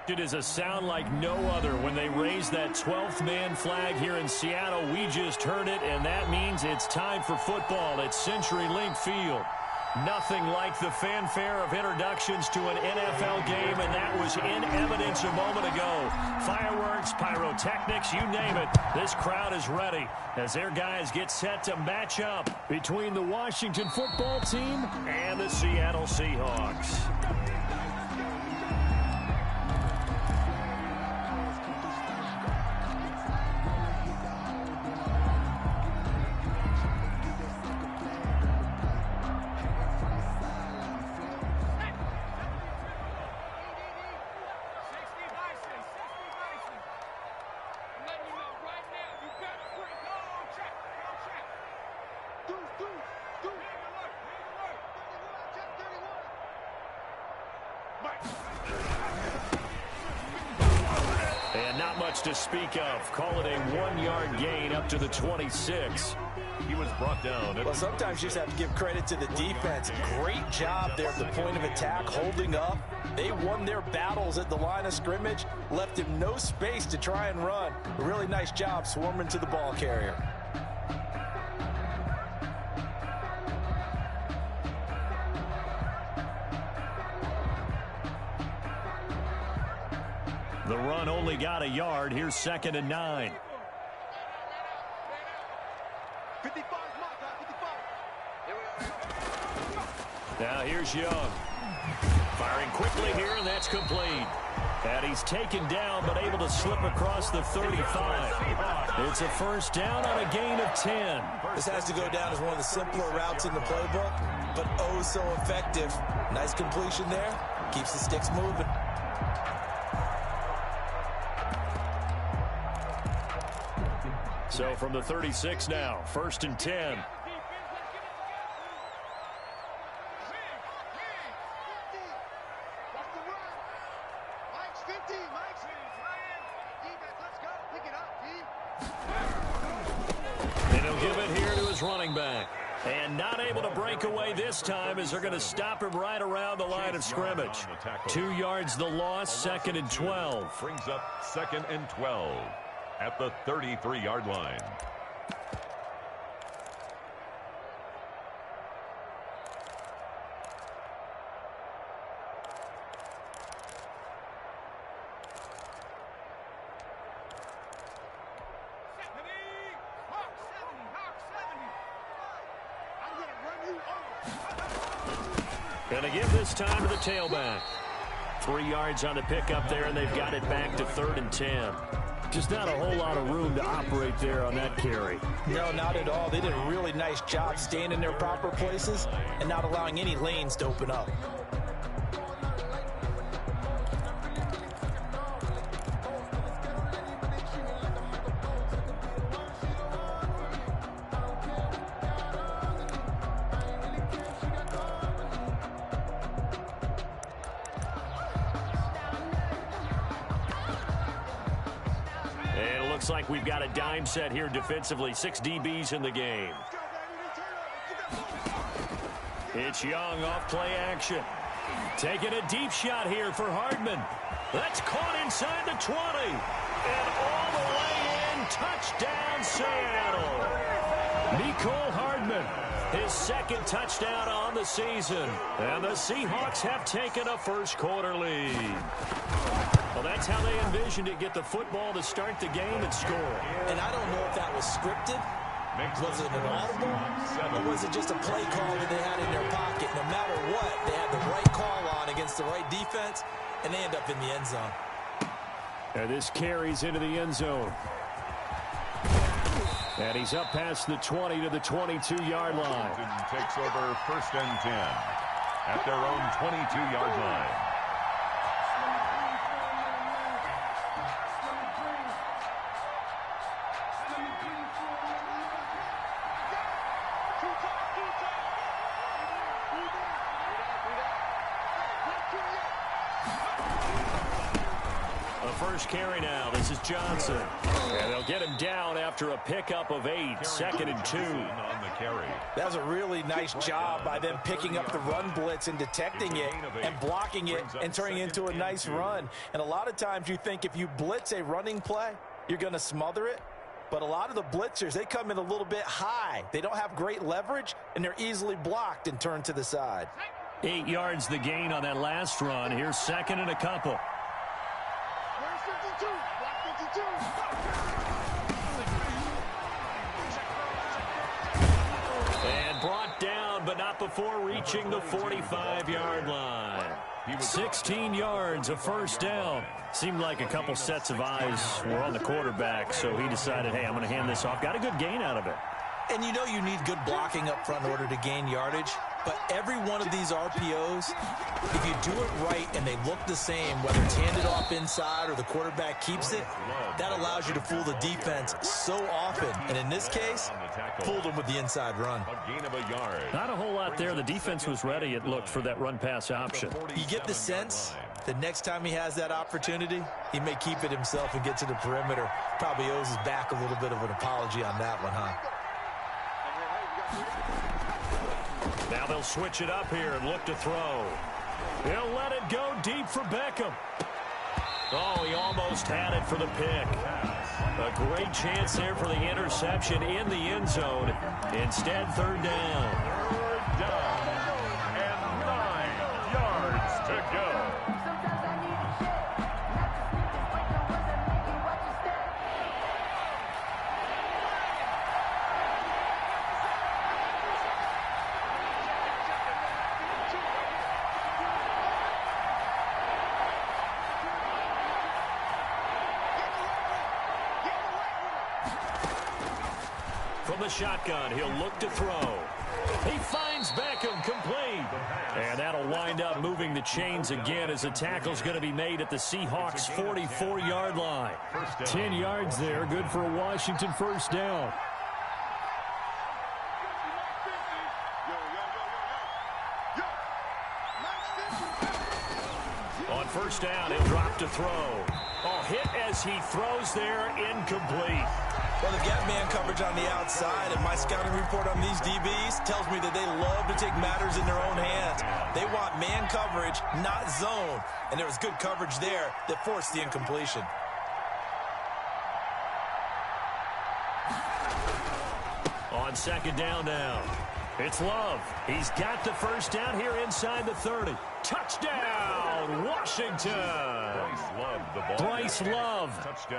It is a sound like no other when they raise that 12th man flag here in Seattle. We just heard it, and that means it's time for football at CenturyLink Field. Nothing like the fanfare of introductions to an NFL game, and that was in evidence a moment ago. Fireworks, pyrotechnics, you name it. This crowd is ready as their guys get set to match up between the Washington football team and the Seattle Seahawks. And not much to speak of. Call it a 1-yard gain up to the 26. He was brought down. Well, sometimes you just have to give credit to the defense. Great job there at the point of attack, holding up. They won their battles at the line of scrimmage, left him no space to try and run. A really nice job swarming to the ball carrier. The run only got a yard. Here's 2nd and 9. 55. Now here's Young. Firing quickly here, and that's complete. And he's taken down, but able to slip across the 35. It's a first down on a gain of 10. This has to go down as one of the simpler routes in the playbook, but oh so effective. Nice completion there. Keeps the sticks moving. So from the 36 now, 1st and 10. And he'll give it here to his running back. And not able to break away this time as they're going to stop him right around the line of scrimmage. 2 yards the loss, 2nd and 12. Brings up 2nd and 12 at the 33-yard line. And again this time to the tailback. 3 yards on the pickup there, and they've got it back to 3rd and 10. Just not a whole lot of room to operate there on that carry. No, not at all. They did a really nice job staying in their proper places and not allowing any lanes to open up. Looks like we've got a dime set here defensively. 6 DBs in the game. It's Young off play action. Taking a deep shot here for Hardman. That's caught inside the 20. And all the way in. Touchdown, Seattle. Mecole Hardman, his 2nd touchdown on the season. And the Seahawks have taken a first-quarter lead. Well, that's how they envisioned it, get the football to start the game and score. And I don't know if that was scripted. Was it an audible? Or was it just a play call that they had in their pocket? No matter what, they had the right call on against the right defense, and they end up in the end zone. And this carries into the end zone. And he's up past the 20 to the 22-yard line. Takes over 1st and 10 at their own 22-yard line. first carry now. This is Johnson. And they'll get him down after a pickup of 8. 2nd and 2. On the carry. That was a really nice job by them picking up the run blitz and detecting it and blocking it and turning it into a nice run. And a lot of times you think if you blitz a running play, you're going to smother it. But a lot of the blitzers, they come in a little bit high. They don't have great leverage, and they're easily blocked and turned to the side. 8 yards the gain on that last run. Here's 2nd and a couple. And brought down, but not before reaching the 45-yard line. 16 yards, a first down. Seemed like a couple sets of eyes were on the quarterback, so he decided, hey, I'm going to hand this off. Got a good gain out of it. And you know you need good blocking up front in order to gain yardage. But every one of these RPOs, if you do it right and they look the same, whether it's handed off inside or the quarterback keeps it, that allows you to fool the defense so often. And in this case, fooled them with the inside run. Not a whole lot there. The defense was ready, it looked, for that run-pass option. You get the sense that next time he has that opportunity, he may keep it himself and get to the perimeter. Probably owes his back a little bit of an apology on that one, huh? Now they'll switch it up here and look to throw. He'll let it go deep for Beckham. Oh, he almost had it for the pick. A great chance there for the interception in the end zone. Instead, 3rd down. 3rd down and 9 yards to go. From the shotgun, he'll look to throw. He finds Beckham, complete. And that'll wind up moving the chains again as the tackle's going to be made at the Seahawks' 44-yard line. 10 yards there, good for a Washington first down. On first down, he'll drop to throw. Oh, hit as he throws there, incomplete. Well, they've got man coverage on the outside, and my scouting report on these DBs tells me that they love to take matters in their own hands. They want man coverage, not zone, and there was good coverage there that forced the incompletion. On 2nd down now, it's Love. He's got the first down here inside the 30. Touchdown, Washington. Bryce Love,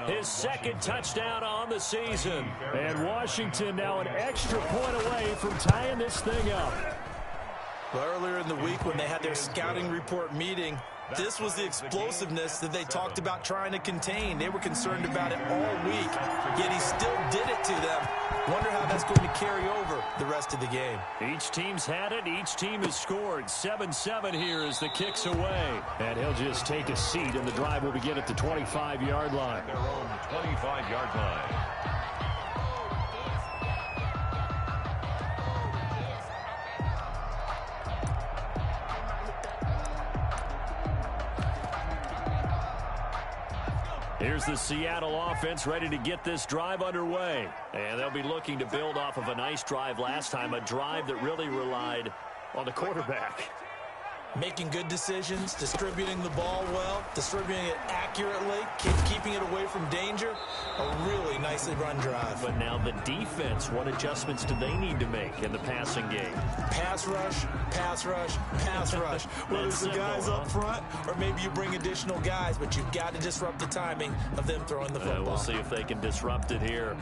his 2nd touchdown on the season. And Washington now an extra point away from tying this thing up. Well, earlier in the week when they had their scouting report meeting, this was the explosiveness that they talked about trying to contain. They were concerned about it all week, yet he still did it to them. Wonder how that's going to carry over the rest of the game. Each team's had it. Each team has scored. 7-7 here as the kick's away. And he'll just take a seat, and the drive will begin at the 25-yard line. Their own 25-yard line. Here's the Seattle offense ready to get this drive underway. And they'll be looking to build off of a nice drive last time, a drive that really relied on the quarterback. Making good decisions, distributing the ball well, distributing it accurately, keeping it away from danger. A really nicely run drive. But now the defense, what adjustments do they need to make in the passing game? Pass rush, pass rush, pass rush. Whether it's the guys up front or maybe you bring additional guys, but you've got to disrupt the timing of them throwing the football. We'll see if they can disrupt it here.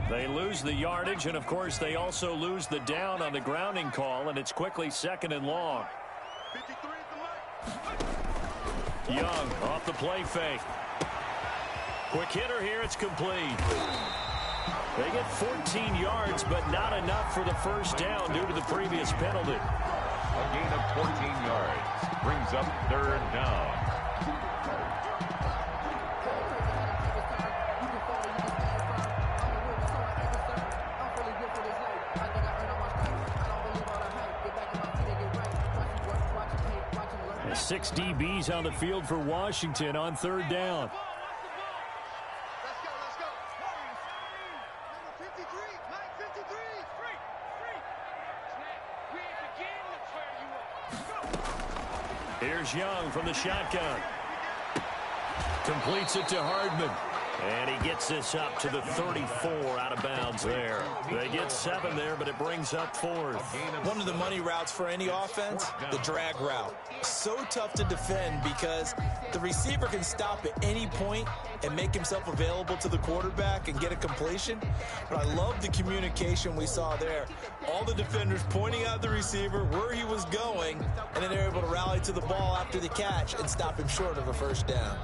They lose the yardage, and of course they also lose the down on the grounding call, and it's quickly 2nd and long. Young off the play fake. Quick hitter here, it's complete. They get 14 yards, but not enough for the first down due to the previous penalty. A gain of 14 yards brings up 3rd down. Six DBs on the field for Washington on third down. Here's Young from the shotgun. Completes it to Hardman. And he gets this up to the 34 out of bounds there. They get 7 there, but it brings up 4th. One of the money routes for any offense, the drag route. So tough to defend because the receiver can stop at any point and make himself available to the quarterback and get a completion. But I love the communication we saw there. All the defenders pointing out the receiver, where he was going, and then they're able to rally to the ball after the catch and stop him short of a first down.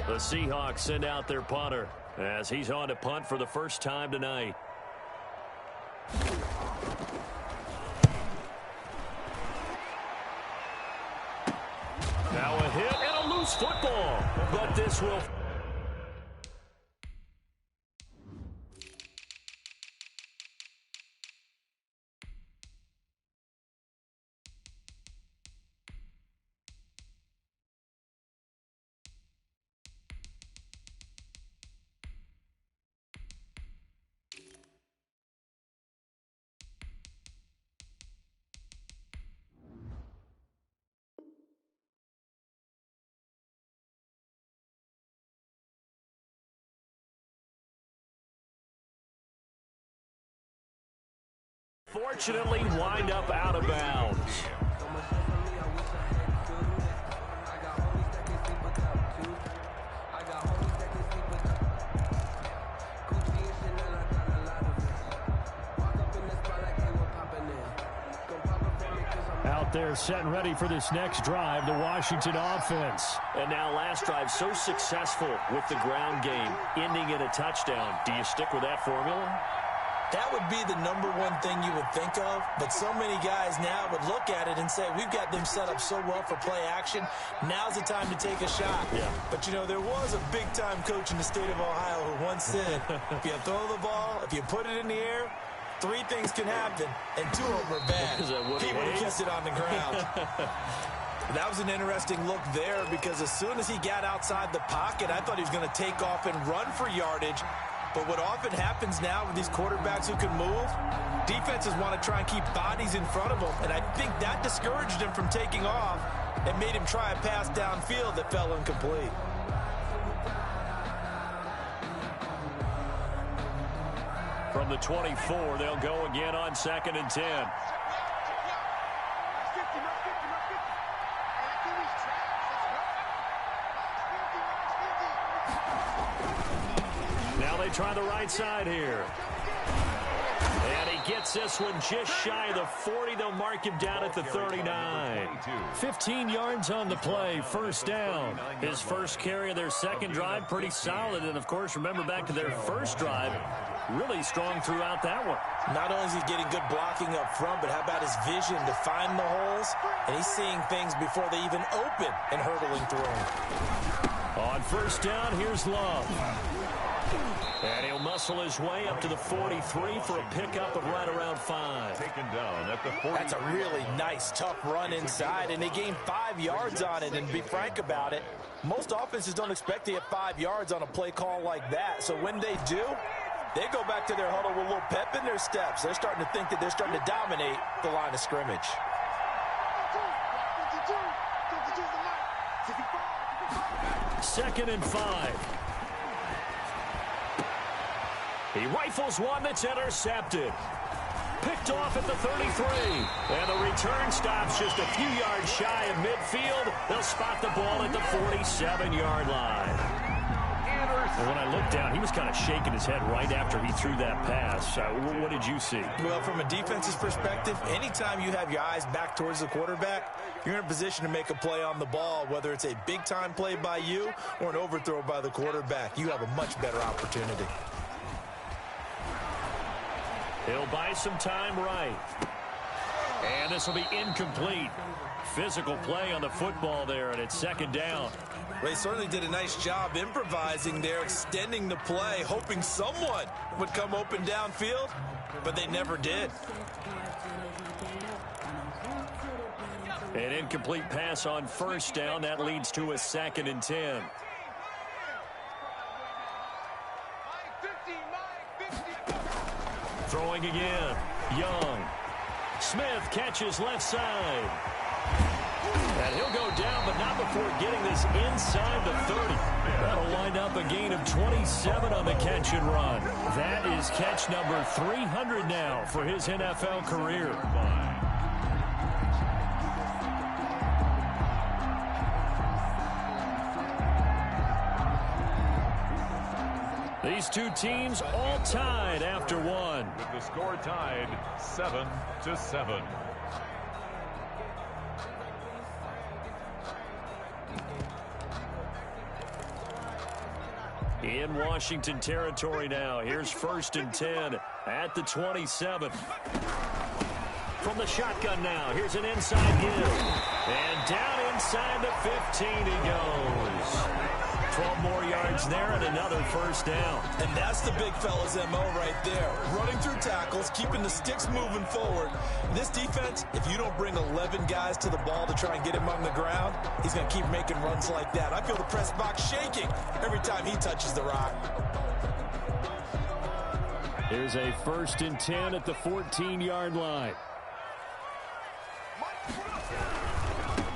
The Seahawks send out their punter as he's on to punt for the first time tonight. Now a hit and a loose football, but this will... Fortunately, wind up out of bounds. Out there set and ready for this next drive, the Washington offense. And now last drive so successful with the ground game, ending in a touchdown. Do you stick with that formula? That would be the number one thing you would think of, but so many guys now would look at it and say, we've got them set up so well for play action, now's the time to take a shot. Yeah. But, you know, there was a big-time coach in the state of Ohio who once said, if you throw the ball, if you put it in the air, 3 things can happen, and 2 of them are bad. He would have kept it on the ground. That was an interesting look there because as soon as he got outside the pocket, I thought he was going to take off and run for yardage. But what often happens now with these quarterbacks who can move, defenses want to try and keep bodies in front of them. And I think that discouraged him from taking off and made him try a pass downfield that fell incomplete. From the 24, they'll go again on 2nd and 10. Try the right side here. And he gets this one just shy of the 40. They'll mark him down at the 39. 15 yards on the play, first down. His first carry of their second drive, pretty solid. And, of course, remember back to their first drive, really strong throughout that one. Not only is he getting good blocking up front, but how about his vision to find the holes? And he's seeing things before they even open and hurdling through them. On first down, here's Love. And he'll muscle his way up to the 43 for a pickup of right around 5. Taken down at the 43. That's a really nice, tough run inside, and they gained 5 yards on it. And to be frank about it, most offenses don't expect to get 5 yards on a play call like that. So when they do, they go back to their huddle with a little pep in their steps. They're starting to think that they're starting to dominate the line of scrimmage. Second and 5. He rifles one that's intercepted. Picked off at the 33. And the return stops just a few yards shy of midfield. They'll spot the ball at the 47-yard line. And when I looked down, he was kind of shaking his head right after he threw that pass. What did you see? Well, from a defense's perspective, anytime you have your eyes back towards the quarterback, you're in a position to make a play on the ball, whether it's a big-time play by you or an overthrow by the quarterback. You have a much better opportunity. He'll buy some time right. And this will be incomplete. Physical play on the football there, and it's second down. They certainly did a nice job improvising there, extending the play, hoping someone would come open downfield, but they never did. An incomplete pass on first down. That leads to a 2nd and 10. Throwing again. Young. Smith catches left side. And he'll go down, but not before getting this inside the 30. That'll wind up a gain of 27 on the catch and run. That is catch number 300 now for his NFL career. These two teams all tied after one. With the score tied 7-7. In Washington territory now. Here's 1st and 10 at the 27. From the shotgun now. Here's an inside give. And down inside the 15 he goes. 12 more yards there and another first down. And that's the big fella's MO right there. Running through tackles, keeping the sticks moving forward. This defense, if you don't bring 11 guys to the ball to try and get him on the ground, he's going to keep making runs like that. I feel the press box shaking every time he touches the rock. Here's a 1st and 10 at the 14-yard line.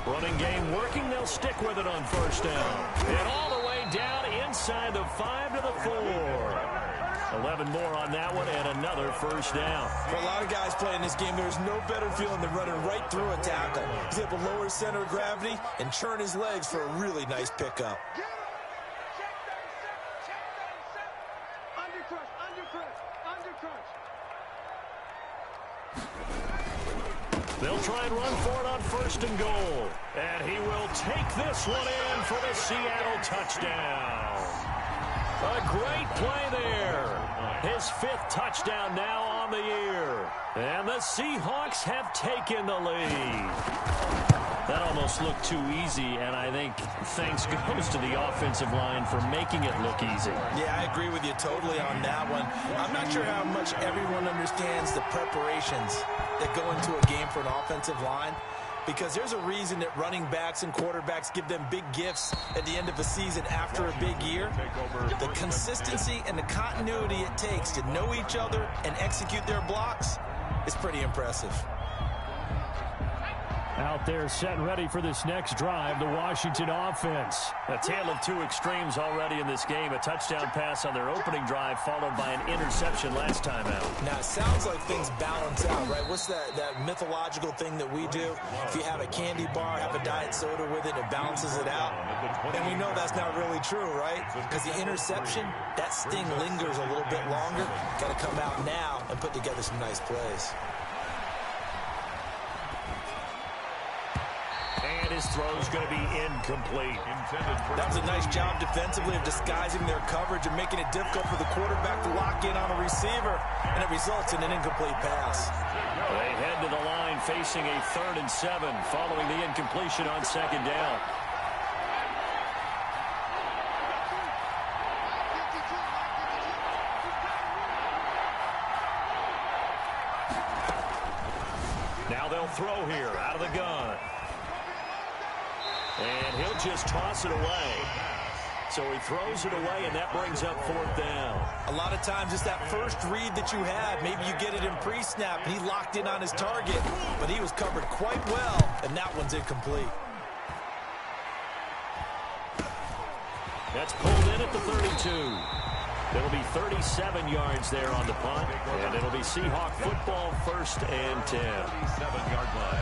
Running game working. They'll stick with it on first down. And all the way down inside the 5 to the 4. 11 more on that one and another first down. For a lot of guys playing this game, there's no better feeling than running right through a tackle. He's able to lower his center of gravity and churn his legs for a really nice pickup. They'll try and run for it on 1st and goal. And he will take this one in for the Seattle touchdown. A great play there. His 5th touchdown now on the year. And the Seahawks have taken the lead. That almost looked too easy, and I think thanks goes to the offensive line for making it look easy. Yeah, I agree with you totally on that one. I'm not sure how much everyone understands the preparations that go into a game for an offensive line, because there's a reason that running backs and quarterbacks give them big gifts at the end of a season after a big year. The consistency and the continuity it takes to know each other and execute their blocks is pretty impressive. Out there set and ready for this next drive, the Washington offense. A tale of two extremes already in this game. A touchdown pass on their opening drive followed by an interception last time out. Now, it sounds like things balance out, right? What's that mythological thing that we do? If you have a candy bar, have a diet soda with it, it balances it out. And we know that's not really true, right? Because the interception, that sting lingers a little bit longer. Got to come out now and put together some nice plays. And his throw's going to be incomplete. That was a nice job defensively of disguising their coverage and making it difficult for the quarterback to lock in on a receiver, and it results in an incomplete pass. They head to the line facing a 3rd and 7 following the incompletion on 2nd down. Now they'll throw here out of the gun. And he'll just toss it away. So he throws it away, and that brings up 4th down. A lot of times it's that first read that you have. Maybe you get it in pre-snap, and he locked in on his target, but he was covered quite well, and that one's incomplete. That's pulled in at the 32. It'll be 37 yards there on the punt, and it'll be Seahawk football 1st and 10. 7-yard line.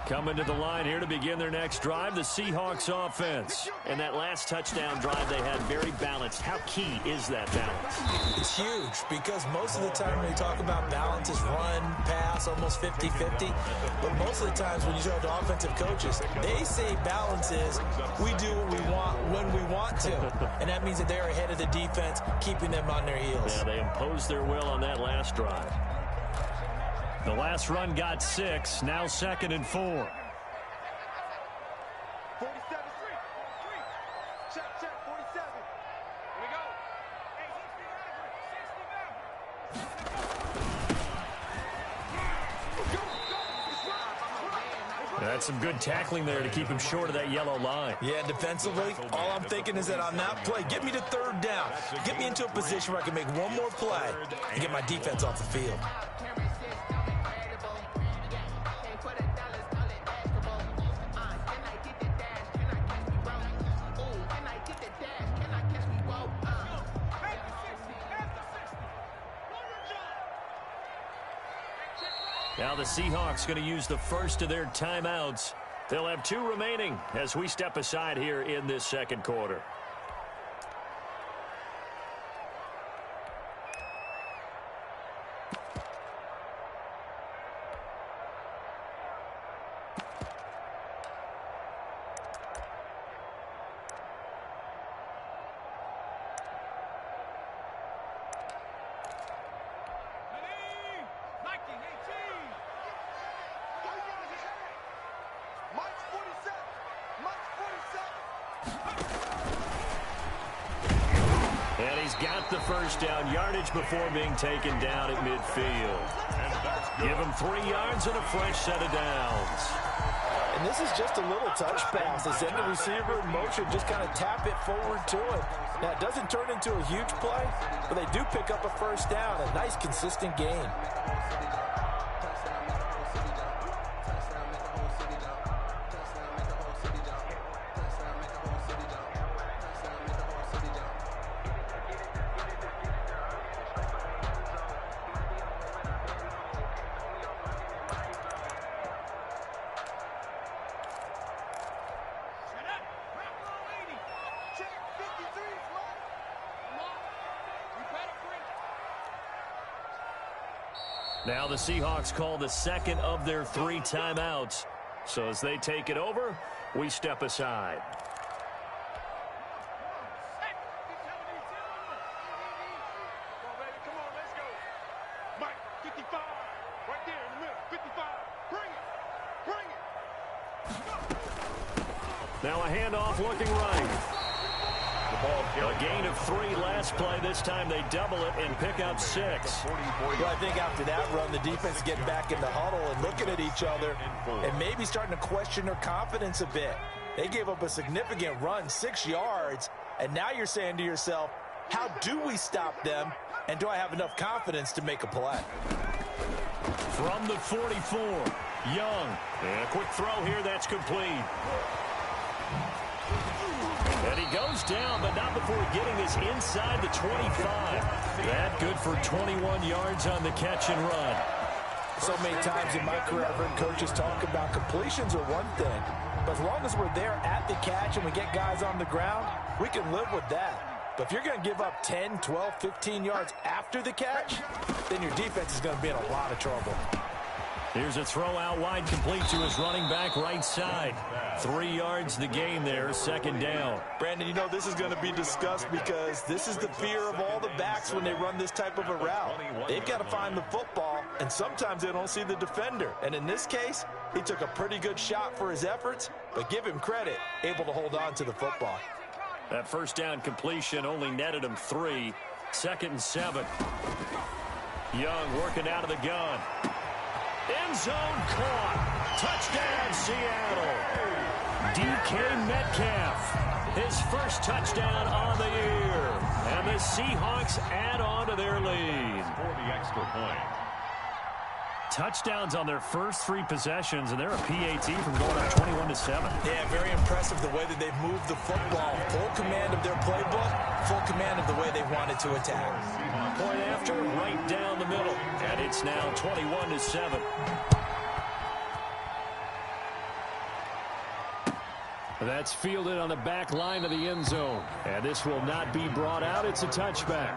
Coming to the line here to begin their next drive, the Seahawks offense. And that last touchdown drive they had very balanced. How key is that balance? It's huge because most of the time when we talk about balance is run, pass, almost 50-50. But most of the times when you talk to offensive coaches, they say balance is we do what we want when we want to. And that means that they're ahead of the defense, keeping them on their heels. Yeah, they imposed their will on that last drive. The last run got 6, now 2nd and 4. 47-3. Check, 47. Here we go. That's some good tackling there to keep him short of that yellow line. Yeah, defensively, all I'm thinking is that on that play, get me to 3rd down. Get me into a position where I can make one more play and get my defense off the field. Now the Seahawks going to use the first of their timeouts. They'll have 2 remaining as we step aside here in this 2nd quarter. And he's got the first down yardage before being taken down at midfield. Give him 3 yards and a fresh set of downs. And this is just a little touch pass. They send the receiver in motion, just kind of tap it forward to it. Now, it doesn't turn into a huge play, but they do pick up a first down. A nice, consistent gain. Now the Seahawks call the 2nd of their 3 timeouts. So as they take it over, we step aside. Now a handoff looking right. A gain of 3 last play. This time they double it and pick up 6. Well, I think after that run, the defense getting back in the huddle and looking at each other and maybe starting to question their confidence a bit. They gave up a significant run, 6 yards, and now you're saying to yourself, how do we stop them, and do I have enough confidence to make a play? From the 44, Young. And a quick throw here that's complete. And he goes down, but not before getting us inside the 25. That good for 21 yards on the catch and run. So many times in my career, I've heard coaches talk about completions are one thing, but as long as we're there at the catch and we get guys on the ground, we can live with that. But if you're going to give up 10, 12, 15 yards after the catch, then your defense is going to be in a lot of trouble. Here's a throw out wide, complete to his running back right side. 3 yards the gain there, 2nd down. Brandon, you know this is going to be discussed because this is the fear of all the backs when they run this type of a route. They've got to find the football, and sometimes they don't see the defender. And in this case, he took a pretty good shot for his efforts, but give him credit, able to hold on to the football. That first down completion only netted him 3. 2nd and 7. Young working out of the gun. End zone caught. Touchdown, Seattle. DK Metcalf, his first touchdown on the year. And the Seahawks add on to their lead. For the extra point. Touchdowns on their first 3 possessions, and they're a PAT from going up 21-7. Yeah, very impressive the way that they've moved the football. Full command of their playbook, full command of the way they wanted to attack. Point after, right down the middle. And it's now 21-7. That's fielded on the back line of the end zone. And this will not be brought out. It's a touchback.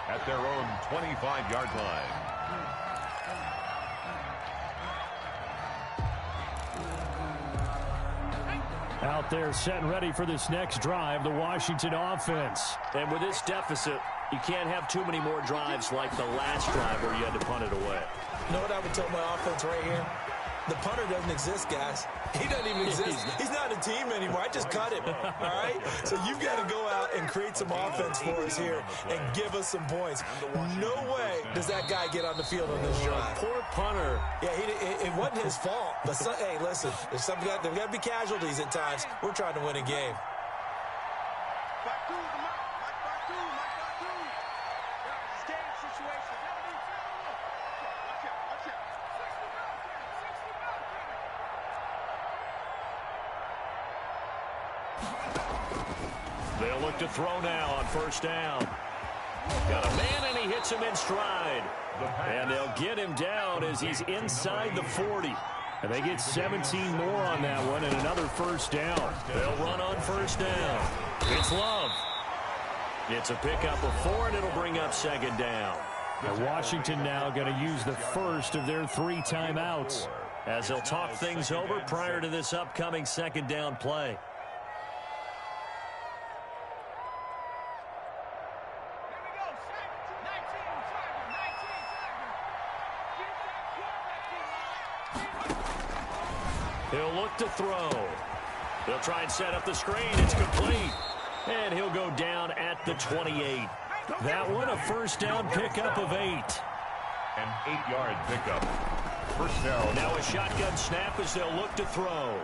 At their own 25-yard line. Out there set and ready for this next drive, the Washington offense. And with this deficit, you can't have too many more drives like the last drive where you had to punt it away. You know what I would tell my offense right here? The punter doesn't exist, guys. He doesn't even exist. He's not a team anymore. I just cut him, all right? So you've got to go out and create some offense for us here and give us some points. No way does that guy get on the field on this drive. Poor punter. Yeah, it wasn't his fault. But, hey, listen, there's got to be casualties at times. We're trying to win a game. They'll look to throw now on first down. Got a man, and he hits him in stride. And they'll get him down as he's inside the 40. And they get 17 more on that one and another first down. They'll run on first down. It's Love. It's a pickup of 4, and it'll bring up second down. And Washington now going to use the first of their 3 timeouts as they'll talk things over prior to this upcoming second down play. He'll look to throw. They'll try and set up the screen. It's complete. And he'll go down at the 28. That one, a first down pickup of 8. An 8-yard pickup. First down. Now a shotgun snap as they'll look to throw.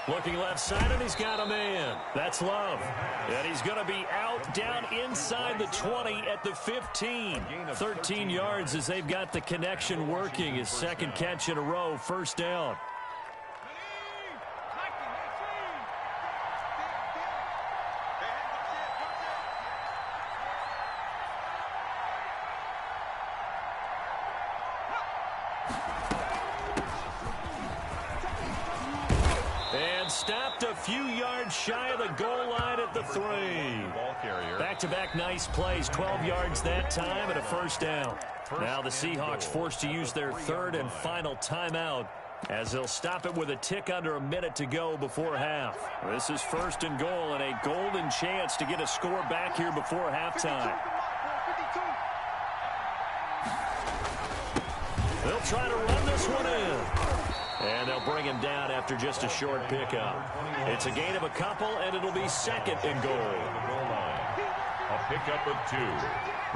Looking left side, and he's got a man. That's Love. And he's going to be out down inside the 20 at the 15. 13 yards as they've got the connection working. His second catch in a row, first down. Stopped a few yards shy of the goal line at the 3. Back-to-back nice plays, 12 yards that time and a first down. Now the Seahawks forced to use their third and final timeout as they'll stop it with a tick under a minute to go before half. This is first and goal and a golden chance to get a score back here before halftime. They'll try to run this one in. And they'll bring him down after just a short pickup. It's a gain of a couple, and it'll be second and goal. A pickup of 2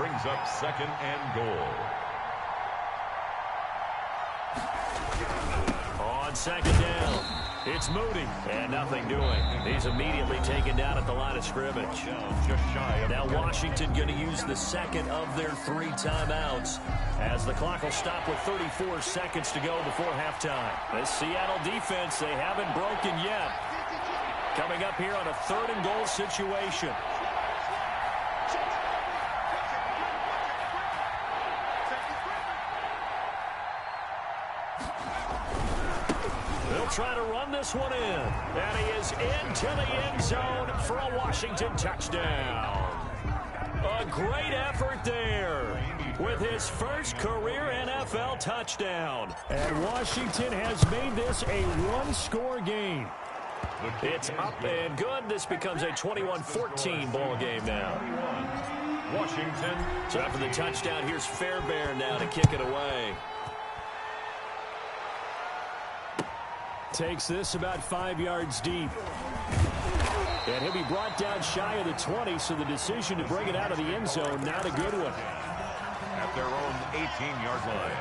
brings up second and goal. On second down, it's Moody, and nothing doing. He's immediately taken down at the line of scrimmage. Now Washington going to use the second of their 3 timeouts as the clock will stop with 34 seconds to go before halftime. This Seattle defense, they haven't broken yet. Coming up here on a third and goal situation. They'll try to run this one in. And he is into the end zone for a Washington touchdown. A great effort there with his first career NFL touchdown. And Washington has made this a one-score game. It's up and good. This becomes a 21-14 ball game now. Washington. So after the touchdown, here's Fairbairn now to kick it away. Takes this about 5 yards deep. And he'll be brought down shy of the 20, so the decision to bring it out of the end zone, not a good one. At their own 18-yard line.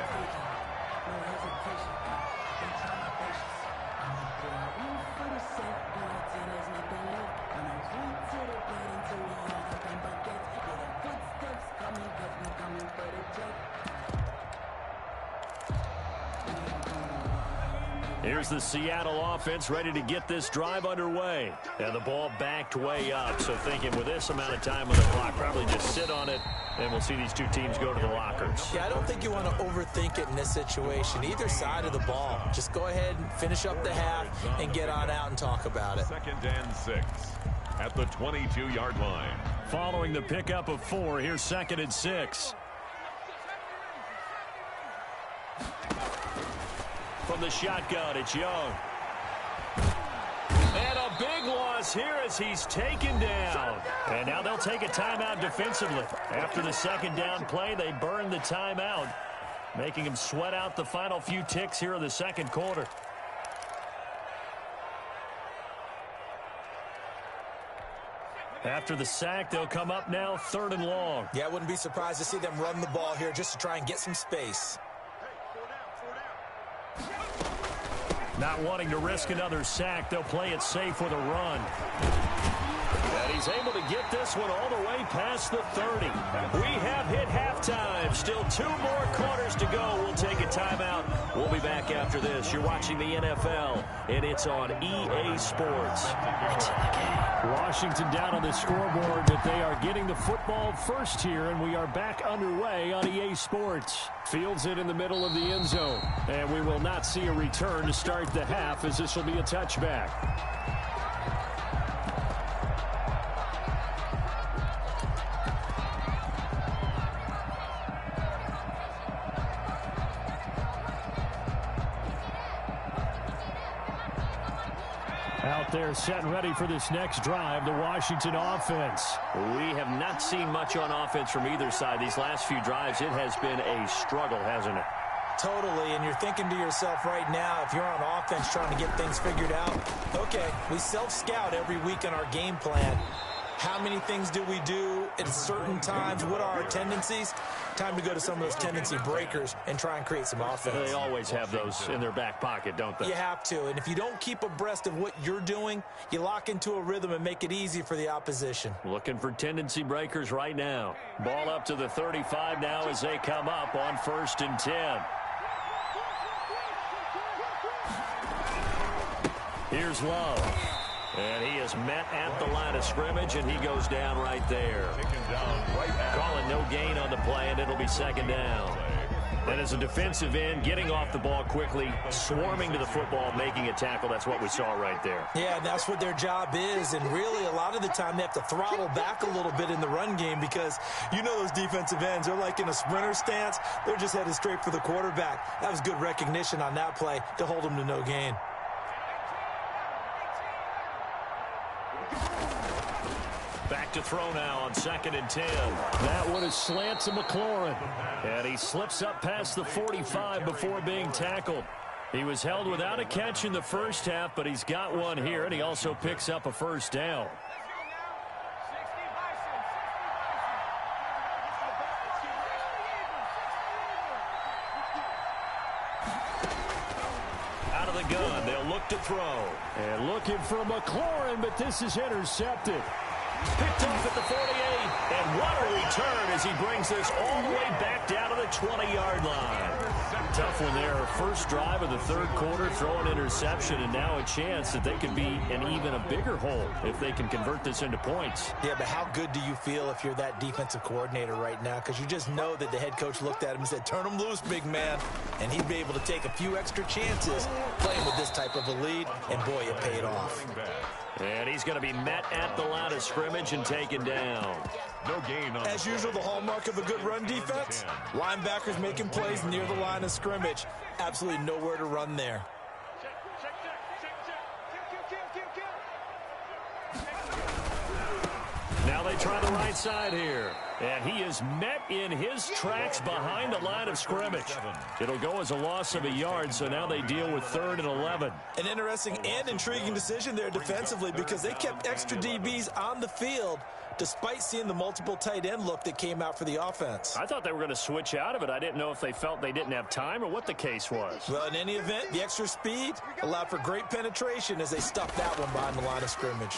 Here's the Seattle offense ready to get this drive underway. And the ball backed way up, so thinking with this amount of time on the clock, probably just sit on it And we'll see these two teams go to the lockers. Yeah, I don't think you want to overthink it in this situation. Either side of the ball. Just go ahead and finish up the half and get on out and talk about it. 2nd and 6 at the 22-yard line. Following the pickup of 4, here's 2nd and 6. From the shotgun, it's Young. And a big loss here as he's taken down. And now they'll take a timeout defensively. After the 2nd down play, they burn the timeout, making him sweat out the final few ticks here in the 2nd quarter. After the sack, they'll come up now 3rd and long. Yeah, I wouldn't be surprised to see them run the ball here just to try and get some space. Not wanting to risk another sack, they'll play it safe with a run. And he's able to get this one all the way past the 30. We have hit halftime. Still 2 more quarters to go. We'll take a timeout. We'll be back after this. You're watching the NFL, and it's on EA Sports. Washington down on the scoreboard, but they are getting the football first here, and we are back underway on EA Sports. Fields it in the middle of the end zone, and we will not see a return to start the half, as this will be a touchback. Out there set and ready for this next drive, the Washington offense. We have not seen much on offense from either side. These last few drives, it has been a struggle, hasn't it? Totally, and you're thinking to yourself right now, if you're on offense trying to get things figured out, okay, we self-scout every week in our game plan. How many things do we do at certain times? What are our tendencies? Time to go to some of those tendency breakers and try and create some offense. They always have those in their back pocket, don't they? You have to, and if you don't keep abreast of what you're doing, you lock into a rhythm and make it easy for the opposition. Looking for tendency breakers right now. Ball up to the 35 now as they come up on 1st and 10. Here's Love. And he is met at the line of scrimmage, and he goes down right there. Calling no gain on the play, and it'll be 2nd down. And as a defensive end, getting off the ball quickly, swarming to the football, making a tackle, that's what we saw right there. Yeah, and that's what their job is, and really a lot of the time they have to throttle back a little bit in the run game because you know those defensive ends, they're like in a sprinter stance. They're just headed straight for the quarterback. That was good recognition on that play to hold them to no gain. Back to throw now on 2nd and 10. That one is slant to McLaurin. And he slips up past the 45 before being tackled. He was held without a catch in the first half, but he's got one here, and he also picks up a 1st down. Out of the gun, they'll look to throw. And looking for McLaurin, but this is intercepted. Picked off at the 48, and what a return as he brings this all the way back down to the 20-yard line. Tough one there. First drive of the 3rd quarter, throw an interception, and now a chance that they could be in even a bigger hole if they can convert this into points. Yeah, but how good do you feel if you're that defensive coordinator right now? Because you just know that the head coach looked at him and said, turn him loose, big man. And he'd be able to take a few extra chances playing with this type of a lead, and boy, it paid off. And he's going to be met at the line of scrimmage and taken down. No gain on As usual, the hallmark of a good run defense, linebackers making plays near the line of scrimmage. Absolutely nowhere to run there. Now they try the right side here. And he is met in his tracks behind the line of scrimmage. It'll go as a loss of a yard, so now they deal with 3rd and 11. An interesting and intriguing decision there defensively because they kept extra DBs on the field despite seeing the multiple tight end look that came out for the offense. I thought they were going to switch out of it. I didn't know if they felt they didn't have time or what the case was. Well, in any event, the extra speed allowed for great penetration as they stuffed that one behind the line of scrimmage.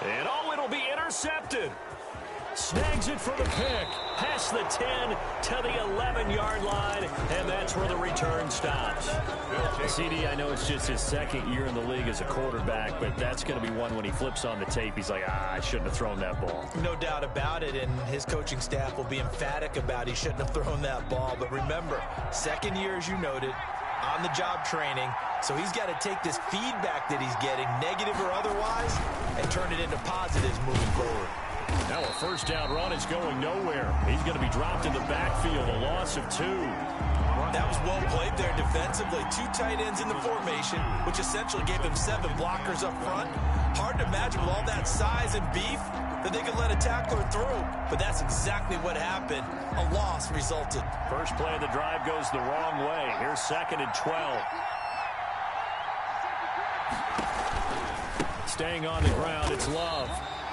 And oh, it'll be intercepted. Snags it for the pick. Past the 10 to the 11-yard line, and that's where the return stops. CD, I know it's just his second year in the league as a quarterback, but that's going to be one when he flips on the tape. He's like, I shouldn't have thrown that ball. No doubt about it, and his coaching staff will be emphatic about he shouldn't have thrown that ball. But remember, second year, as you noted, on-the-job training, so he's got to take this feedback that he's getting, negative or otherwise, and turn it into positives moving forward. Now a first down run is going nowhere. He's going to be dropped in the backfield, a loss of 2. That was well played there defensively. 2 tight ends in the formation, which essentially gave them 7 blockers up front. Hard to imagine with all that size and beef that they could let a tackler through, but that's exactly what happened. A loss resulted. First play of the drive goes the wrong way. Here's 2nd and 12. Staying on the ground, it's Love.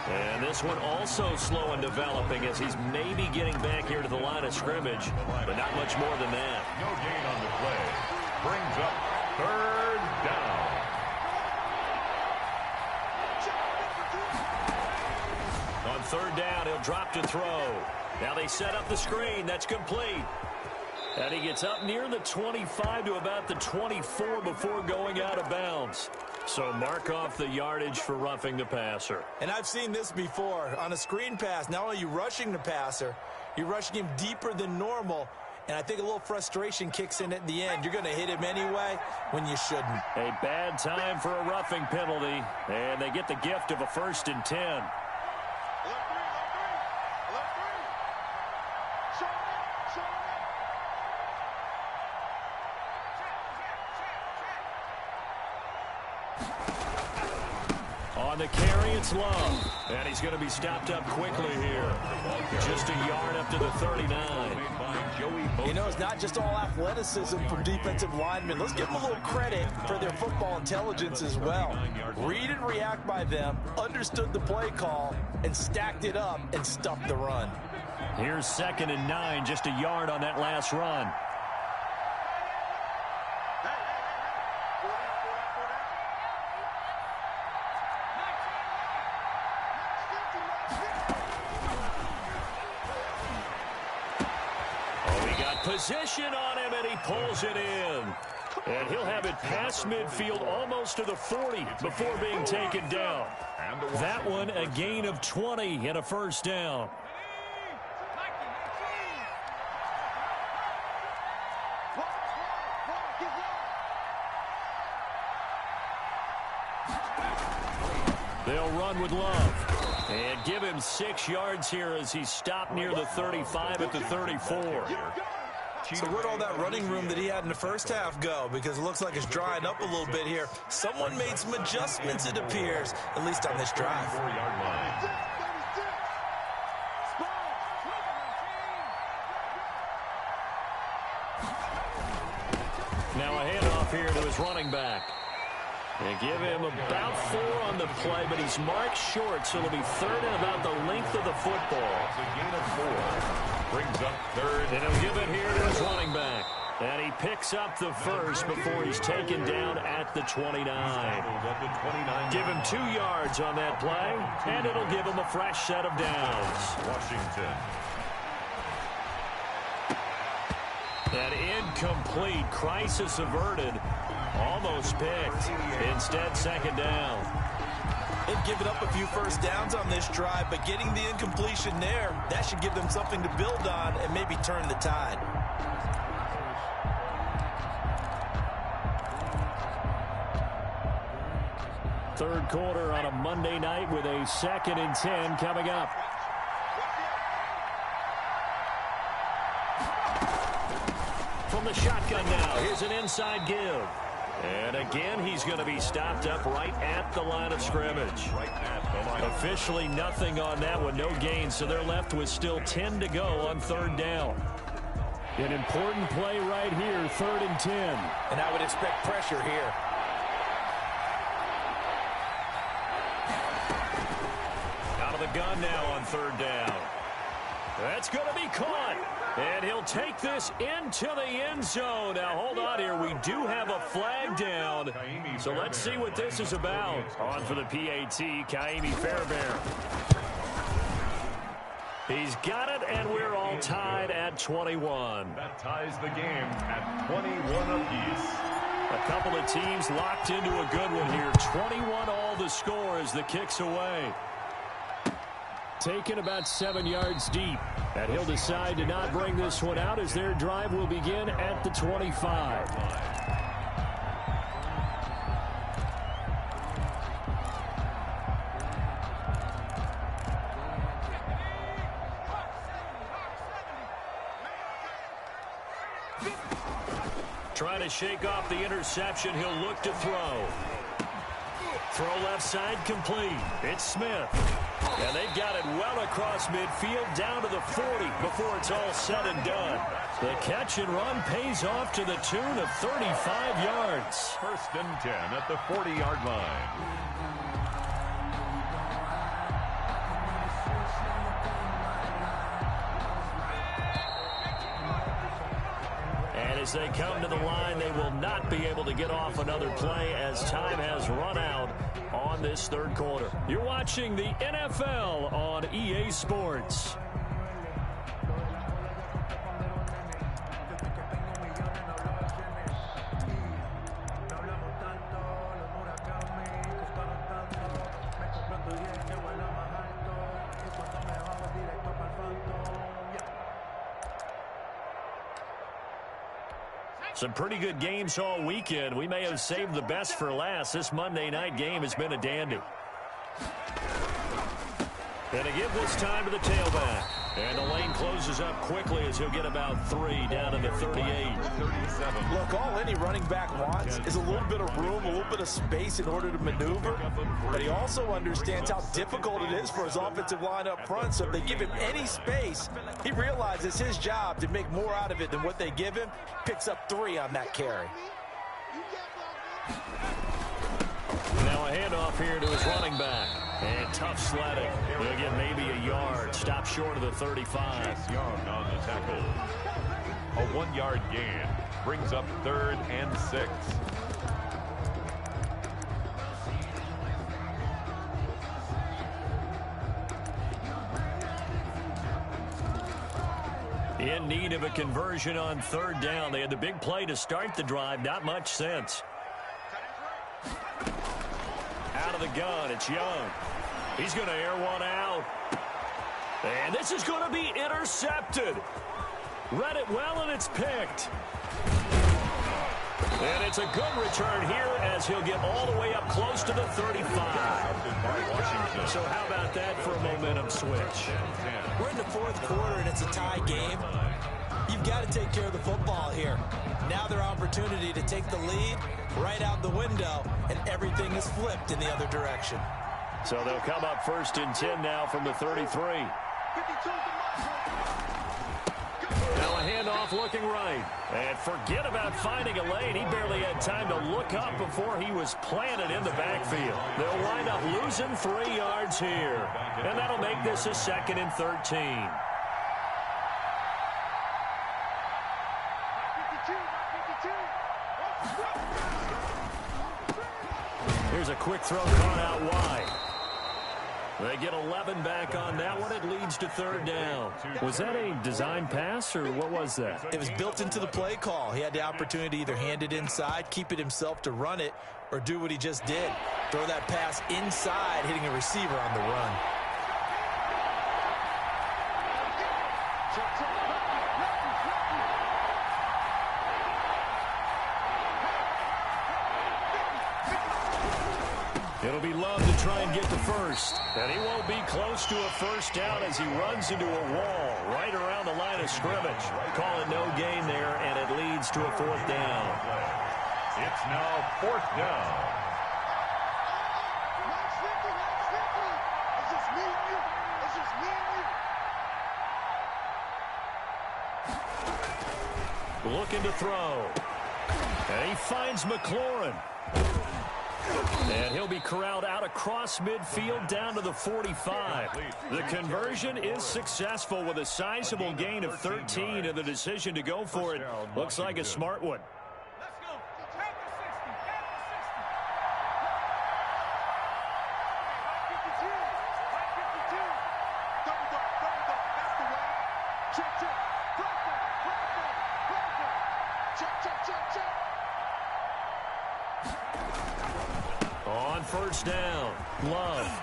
And this one also slow in developing as he's maybe getting back here to the line of scrimmage, but not much more than that. No gain on the play. Brings up 3rd down. On 3rd down, he'll drop to throw. Now they set up the screen. That's complete. And he gets up near the 25 to about the 24 before going out of bounds. So mark off the yardage for roughing the passer. And I've seen this before. On a screen pass, not only are you rushing the passer, you're rushing him deeper than normal. And I think a little frustration kicks in at the end. You're going to hit him anyway when you shouldn't. A bad time for a roughing penalty. And they get the gift of a 1st and 10. On the carry, it's Love. And he's going to be stopped up quickly here. Just a yard up to the 39. You know, it's not just all athleticism from defensive linemen. Let's give them a little credit for their football intelligence as well. Read and react by them, understood the play call, and stacked it up and stuffed the run. Here's 2nd and 9, just a yard on that last run. Position on him, and he pulls it in. And he'll have it past midfield almost to the 40 before being taken down. That one, a gain of 20 and a 1st down. They'll run with Love. And give him 6 yards here as he's stopped near the 35 at the 34. So where'd all that running room that he had in the first half go? Because it looks like it's drying up a little bit here. Someone made some adjustments, it appears, at least on this drive. 4-yard line. Now a handoff here to his running back. And give him about 4 on the play, but he's marked short, so it'll be 3rd and about the length of the football. It's a gain of 4. Brings up 3rd. And he'll give it here to his running back. And he picks up the 1st before he's taken down at the 29. Give him 2 yards on that play, and it'll give him a fresh set of downs. Washington. An incomplete, crisis averted, almost picked. Instead, 2nd down. They've given up a few first downs on this drive, but getting the incompletion there, that should give them something to build on and maybe turn the tide. Third quarter on a Monday night with a 2nd and 10 coming up. From the shotgun now, here's an inside give. And again, he's going to be stopped up right at the line of scrimmage. Officially nothing on that one, no gain, so they're left with still 10 to go on 3rd down. An important play right here, 3rd and 10. And I would expect pressure here. Out of the gun now on 3rd down. That's going to be caught. And he'll take this into the end zone. Now, hold on here. We do have a flag down. So let's see what this is about. On for the PAT, Kaimi Fairbairn. He's got it, and we're all tied at 21. That ties the game at 21 apiece. A couple of teams locked into a good one here. 21 all the score as the kick's away. Taken about 7 yards deep. And he'll decide to not bring this one out as their drive will begin at the 25. Trying to shake off the interception. He'll look to throw. Throw left side complete. It's Smith. And they've got it well across midfield down to the 40 before it's all said and done. The catch and run pays off to the tune of 35 yards. 1st and 10 at the 40-yard line. As they come to the line, they will not be able to get off another play as time has run out on this third quarter. You're watching the NFL on EA Sports. Some pretty good games all weekend. We may have saved the best for last. This Monday night game has been a dandy. And to give this time to the tailback. And the lane closes up quickly as he'll get about 3 down in the 38. 37. Look, all any running back wants is a little bit of room, a little bit of space in order to maneuver. But he also understands how difficult it is for his offensive line up front. So if they give him any space, he realizes his job to make more out of it than what they give him. Picks up 3 on that carry. Now a handoff here to his running back. And tough sledding. He'll get maybe a yard. Stop short of the 35. Young on the tackle. A 1-yard gain brings up 3rd and 6. In need of a conversion on 3rd down. They had the big play to start the drive. Not much sense. Out of the gun, it's Young. He's going to air one out. And this is going to be intercepted. Read it well, and it's picked. And it's a good return here as he'll get all the way up close to the 35. So how about that for a momentum switch? We're in the 4th quarter, and it's a tie game. You've got to take care of the football here. Now their opportunity to take the lead right out the window, and everything is flipped in the other direction. So they'll come up 1st and 10 now from the 33. Now a handoff looking right. And forget about finding a lane. He barely had time to look up before he was planted in the backfield. They'll wind up losing 3 yards here. And that'll make this a 2nd and 13. Here's a quick throw caught out wide. They get 11 back on that one. It leads to 3rd down. Was that a design pass, or what was that? It was built into the play call. He had the opportunity to either hand it inside, keep it himself to run it, or do what he just did. Throw that pass inside, hitting a receiver on the run. It'll be Love to try and get the first. And he won't be close to a 1st down as he runs into a wall right around the line of scrimmage. Call it no gain there, and it leads to a 4th down. It's now 4th down. Looking to throw. And he finds McLaurin. And he'll be corralled out across midfield down to the 45. The conversion is successful with a sizable gain of 13, and the decision to go for it looks like a smart one. On first down, Love.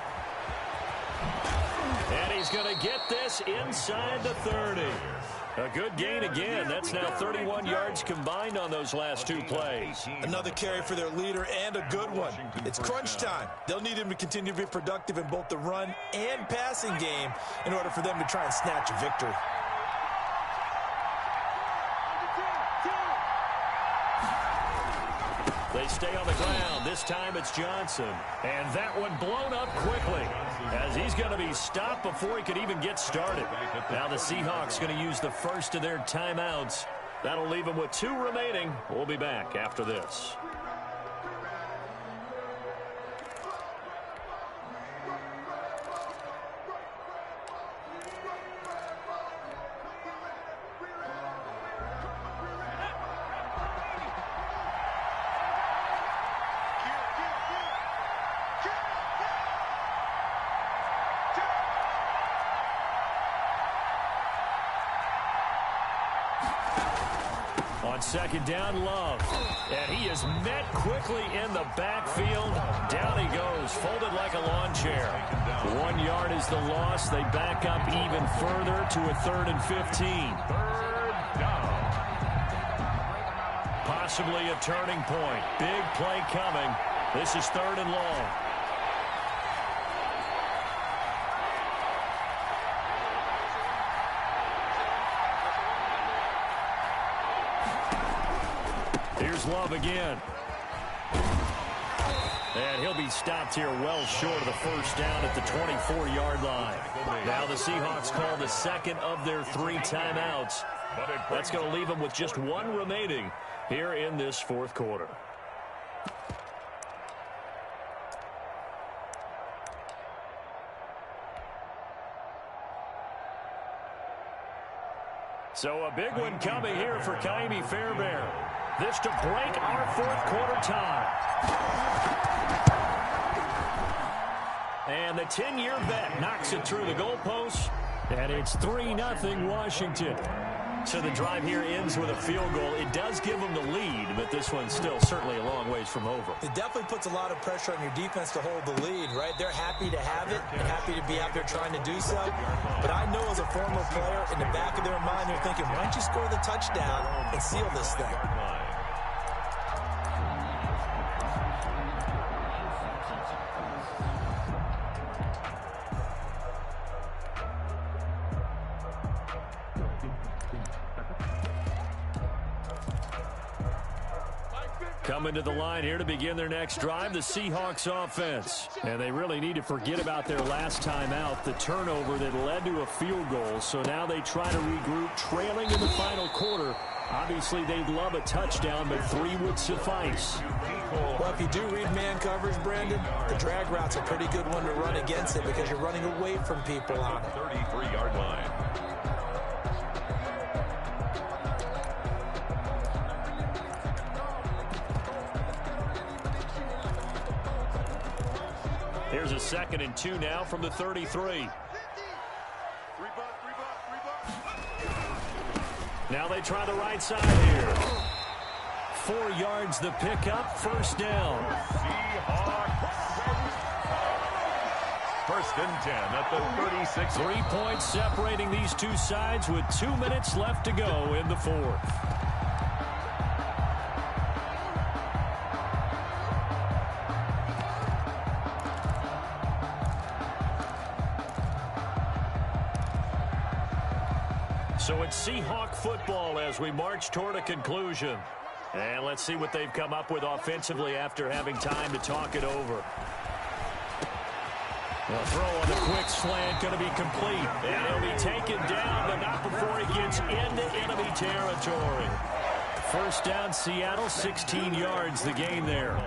And he's going to get this inside the 30. A good gain again. That's now 31 yards combined on those last two plays. Another carry for their leader and a good one. It's crunch time. They'll need him to continue to be productive in both the run and passing game in order for them to try and snatch a victory. They stay on the ground. This time it's Johnson. And that one blown up quickly as he's going to be stopped before he could even get started. Now the Seahawks going to use the first of their timeouts. That'll leave them with 2 remaining. We'll be back after this. On second down, Love. And he is met quickly in the backfield. Down he goes, folded like a lawn chair. 1 yard is the loss. They back up even further to a 3rd and 15. Third down. Possibly a turning point. Big play coming. This is 3rd and long. Here's Love again. And he'll be stopped here well short of the first down at the 24-yard line. Now the Seahawks call the second of their 3 timeouts. That's going to leave them with just 1 remaining here in this 4th quarter. So a big one coming here for Kaimi Fairbairn. This to break our 4th quarter tie. And the 10-year vet knocks it through the goalposts. And it's 3-0 Washington. So the drive here ends with a field goal. It does give them the lead, but this one's still certainly a long ways from over. It definitely puts a lot of pressure on your defense to hold the lead, right? They're happy to have it. They're happy to be out there trying to do so. But I know as a former player, in the back of their mind, they're thinking, why don't you score the touchdown and seal this thing? Coming to the line here to begin their next drive, the Seahawks offense. And they really need to forget about their last time out, the turnover that led to a field goal. So now they try to regroup, trailing in the final quarter. Obviously, they'd love a touchdown, but 3 would suffice. Well, if you do read man coverage, Brandon, the drag route's a pretty good one to run against it because you're running away from people on it. 33-yard line. Here's a 2nd and 2 now from the 33. Now they try the right side here. 4 yards the pickup, first down. First and 10 at the 36. 3 points separating these two sides with 2 minutes left to go in the 4th. So it's Seahawk football as we march toward a conclusion. And let's see what they've come up with offensively after having time to talk it over. The throw on the quick slant going to be complete. And he'll be taken down, but not before he gets into enemy territory. First down, Seattle, 16 yards, the gain there.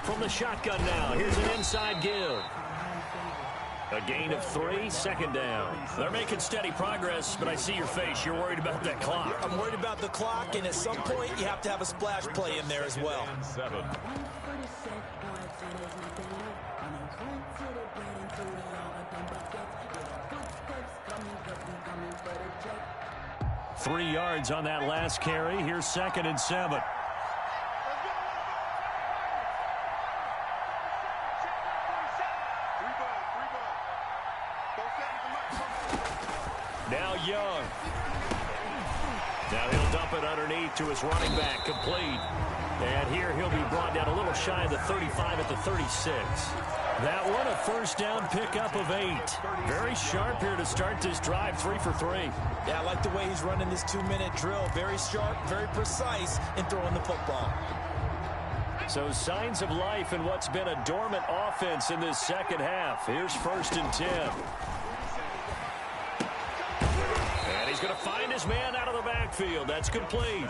From the shotgun now, here's an inside give. A gain of 3, second down. They're making steady progress, but I see your face. You're worried about that clock. I'm worried about the clock, and at some point, you have to have a splash play in there as well. 3 yards on that last carry. Here's 2nd and 7. Now Young. Now he'll dump it underneath to his running back, complete. And here he'll be brought down a little shy of the 35 at the 36. That one, a first down pickup of 8. Very sharp here to start this drive, 3 for 3. Yeah, I like the way he's running this 2-minute drill. Very sharp, very precise in throwing the football. So signs of life in what's been a dormant offense in this second half. Here's 1st and 10. And he's going to find his man out of the backfield. That's complete.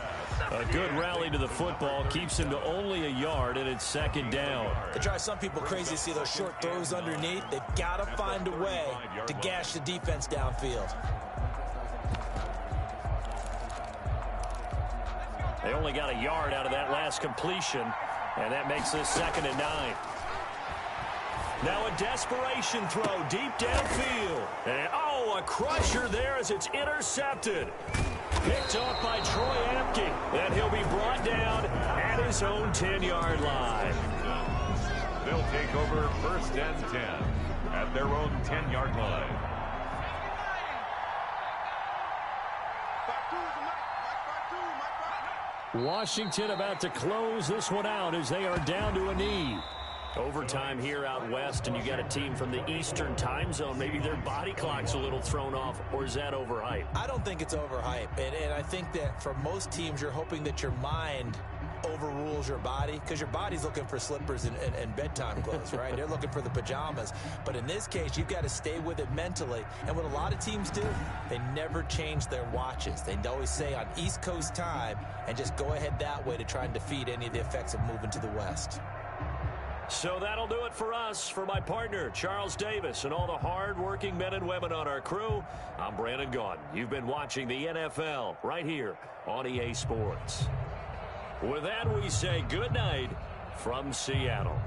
A good rally to the football keeps him to only a yard, and it's 2nd down. It drives some people crazy to see those short throws underneath. They've got to find a way to gash the defense downfield. They only got a yard out of that last completion, and that makes this 2nd and 9. Now a desperation throw deep downfield. And, a crusher there as it's intercepted. Picked off by Troy Apke. And he'll be brought down at his own 10-yard line. They'll take over 1st and 10 at their own 10-yard line. Washington about to close this one out as they are down to a knee. Overtime here out west, and you got a team from the Eastern time zone. Maybe their body clock's a little thrown off, or is that overhyped? I don't think it's overhyped, and I think that for most teams, you're hoping that your mind overrules your body, because your body's looking for slippers and bedtime clothes, right? They're looking for the pajamas. But in this case, you've got to stay with it mentally. And what a lot of teams do, they never change their watches. They always say on East Coast time, and just go ahead that way to try and defeat any of the effects of moving to the West. So that'll do it for us. For my partner, Charles Davis, and all the hard-working men and women on our crew, I'm Brandon Gaudin. You've been watching the NFL right here on EA Sports. With that, we say good night from Seattle.